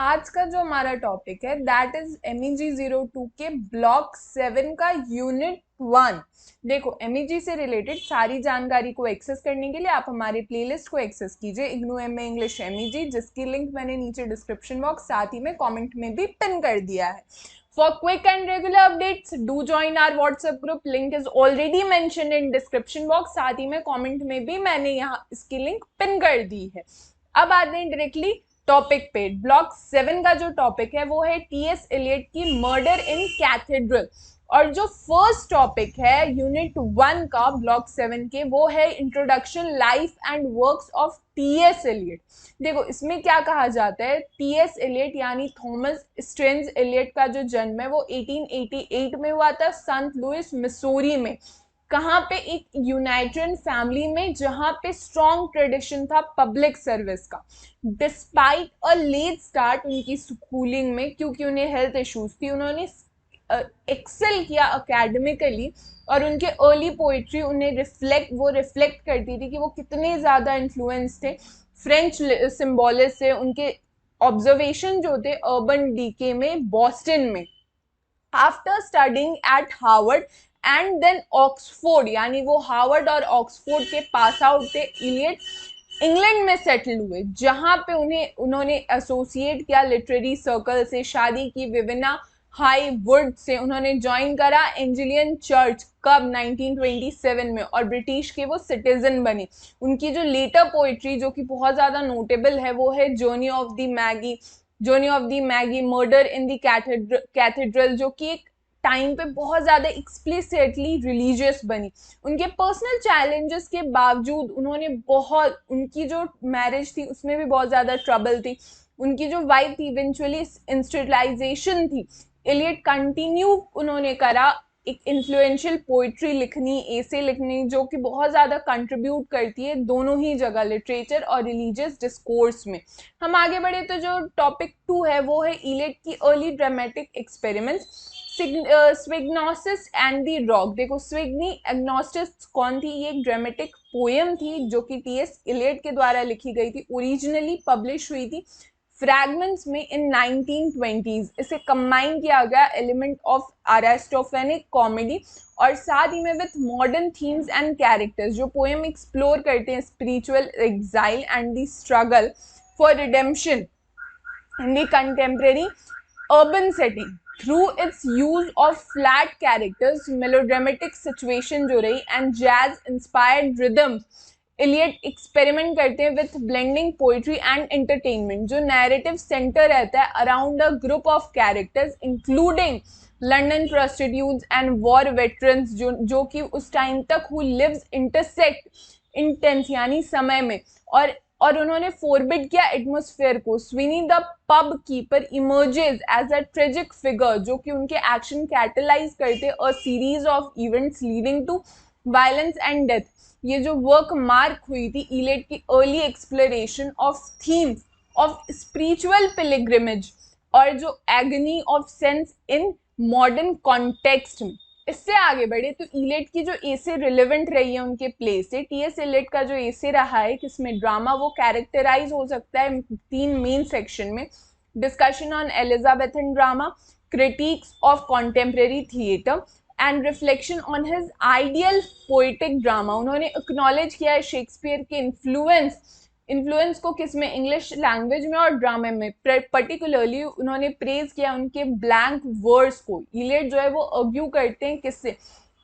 आज का जो हमारा टॉपिक है दैट इज MEG02 के ब्लॉक 7 का यूनिट 1। देखो, MEG से रिलेटेड सारी जानकारी को एक्सेस करने के लिए आप हमारे प्लेलिस्ट को एक्सेस कीजिए इग्नू MA इंग्लिश MEG, जिसकी लिंक मैंने नीचे डिस्क्रिप्शन बॉक्स साथ ही में कमेंट में भी पिन कर दिया है। For quick and regular updates, do join our WhatsApp group. Link is already mentioned in description box. साथ ही में कमेंट में भी मैंने यहाँ इसकी लिंक पिन कर दी है। अब आते हैं डायरेक्टली टॉपिक पे। ब्लॉक 7 का जो टॉपिक है वो है TS एलियट की मर्डर इन कैथेड्रल। और जो फर्स्ट टॉपिक है यूनिट 1 का ब्लॉक 7 के, वो है introduction life and works of TS Eliot. देखो, इसमें क्या कहा जाता है, TS एलियट यानी थॉमस स्ट्रेंज एलियट का जो जन्म है वो 1888 में हुआ था सेंट लुइस मिसूरी में। कहाँ पे? एक यूनाइटेड फैमिली में, जहाँ पे स्ट्रॉन्ग ट्रेडिशन था पब्लिक सर्विस का। डिस्पाइट अ लेट स्टार्ट उनकी स्कूलिंग में, क्योंकि उन्हें हेल्थ इश्यूज थी, उन्होंने एक्सेल किया अकेडमिकली। और उनके अर्ली पोइट्री उन्हें रिफ्लेक्ट करती थी कि वो कितने ज़्यादा इन्फ्लुएंस थे फ्रेंच सिम्बॉलिस्ट से। उनके ऑब्जर्वेशन जो थे अर्बन डीके में, बॉस्टन में। After studying at Harvard and then Oxford, यानी वो हार्वर्ड और ऑक्सफोर्ड के पास आउट थे, इलियट इंग्लैंड में सेटल हुए, जहां पे उन्होंने एसोसिएट किया लिटरेरी सर्कल से, शादी की विविना हाई वुड से, उन्होंने ज्वाइन करा एंजेलियन चर्च कब 1927 में, और ब्रिटिश के वो सिटीजन बने। उनकी जो लेटर पोइट्री जो कि बहुत ज़्यादा नोटेबल है वो है journey of the Maggi, murder in the cathedral, जो कि एक टाइम पे बहुत ज़्यादा एक्सप्लिसिटली रिलीजियस बनी। उनके पर्सनल चैलेंजेस के बावजूद उनकी जो मैरिज थी उसमें भी बहुत ज़्यादा ट्रबल थी। उनकी जो वाइफ थी इवेंचुअली इंस्टीट्यूशनलाइजेशन थी। एलियट कंटिन्यू उन्होंने करा एक इन्फ्लुएंशियल पोइट्री लिखनी, एसे लिखनी, जो कि बहुत ज़्यादा कंट्रीब्यूट करती है दोनों ही जगह, लिटरेचर और रिलीजियस डिस्कोर्स में। हम आगे बढ़े तो जो टॉपिक 2 है वो है एलियट की early dramatic experiments, Sweeney Agonistes and the Rock. देखो, स्विग्नी एग्नोस्टिस कौन थी? ये एक ड्रामेटिक पोएम थी जो कि TS एलियट के द्वारा लिखी गई थी, ओरिजिनली पब्लिश हुई थी फ्रैगमेंट्स में इन 1920s। इसे कंबाइन किया गया एलिमेंट ऑफ अरिस्टोफेनिक कॉमेडी और साथ ही में with modern themes and characters. जो पोएम एक्सप्लोर करते हैं spiritual exile and the struggle for redemption in the contemporary urban setting through its use of flat characters, melodramatic situation जो रही, and jazz inspired rhythms। Eliot experiment करते हैं with blending poetry and entertainment. जो narrative centre रहता है around a group of characters including London prostitutes and war veterans, जो कि उस टाइम तक हु लिव्स इंटरसेक्ट इंटेंस यानी समय में। और उन्होंने फोरबिड किया एटमोस्फेयर को। Sweeney the pub keeper emerges as a tragic figure, जो कि उनके एक्शन कैटलाइज करते a series of events leading to violence and death. ये जो वर्क मार्क हुई थी इलियट की early exploration of themes of spiritual pilgrimage और जो agony of sense in modern context में। इससे आगे बढ़े तो इलियट की जो एसे रिलेवेंट रही है उनके प्ले से, TS एलियट का जो एसे रहा है किसमें ड्रामा, वो कैरेक्टराइज हो सकता है 3 मेन सेक्शन में। Discussion on Elizabethan drama, critics of contemporary theatre and reflection on his ideal poetic drama. उन्होंने एक्नॉलेज किया है शेक्सपियर के इन्फ्लुएंस को किसमें, इंग्लिश लैंग्वेज में और ड्रामे में। पर्टिकुलरली उन्होंने प्रेज किया उनके ब्लैंक वर्ड्स को। इलियट जो है वो अर्ग्यू करते हैं किससे,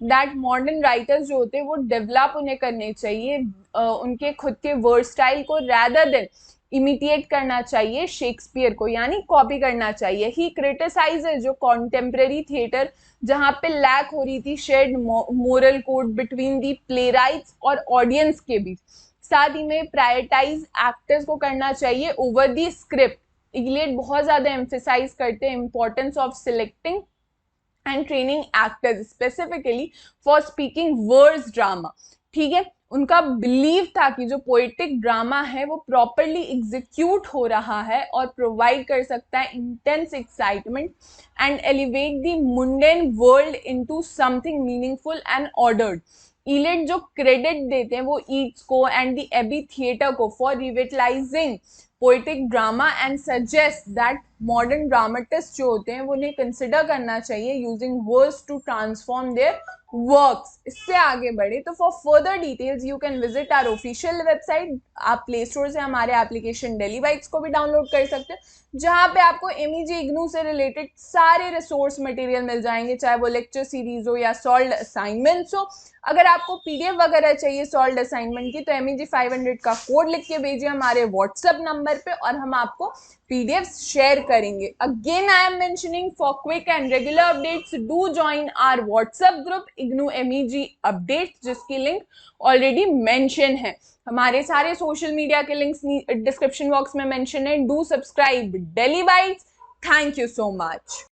दैट मॉडर्न राइटर्स जो होते हैं वो डेवलप उन्हें करने चाहिए उनके खुद के वर्ड स्टाइल को, रैदर देन इमिटेट करना चाहिए शेक्सपियर को, यानी कॉपी करना चाहिए। ही क्रिटिसाइजेज जो कॉन्टेम्प्रेरी थिएटर जहाँ पे लैक हो रही थी shared moral code between the playwrights और ऑडियंस के बीच। साथ ही में प्रायोरिटाइज एक्टर्स को करना चाहिए ओवर दी स्क्रिप्ट। इलियट बहुत ज्यादा एम्फेसाइज करते हैं importance of selecting and training actors specifically for speaking words drama. ठीक है, उनका बिलीव था कि जो पोएटिक ड्रामा है वो प्रॉपरली एग्जीक्यूट हो रहा है और प्रोवाइड कर सकता है intense excitement and elevate the mundane world into something meaningful and ordered. Eliot जो क्रेडिट देते हैं वो ईट्स को एंड द एबी थिएटर को for revitalising poetic drama and suggest that modern dramatist जो होते हैं वो उन्हें कंसिडर करना चाहिए using words to transform their works. इससे आगे बढ़े तो for further details you can visit our official website. आप प्ले स्टोर से हमारे एप्लीकेशन डेली बाइट्स को भी डाउनलोड कर सकते हैं, जहां पे आपको एमईजी इग्नू से रिलेटेड सारे रिसोर्स मटेरियल मिल जाएंगे, चाहे वो लेक्चर सीरीज हो या सॉल्व्ड असाइनमेंट्स हो। अगर आपको पीडीएफ वगैरह चाहिए सॉल्व्ड असाइनमेंट की तो एमईजी 500 का कोड लिख के भेजिए हमारे व्हाट्सएप नंबर पे और हम आपको पीडीएफ शेयर करेंगे। Again I am mentioning for quick and regular updates do join our WhatsApp group IGNOU MEG update, जिसकी लिंक ऑलरेडी मेंशन है। हमारे सारे सोशल मीडिया के लिंक्स डिस्क्रिप्शन बॉक्स में मेंशन है। Do subscribe daily bites. Thank you so much.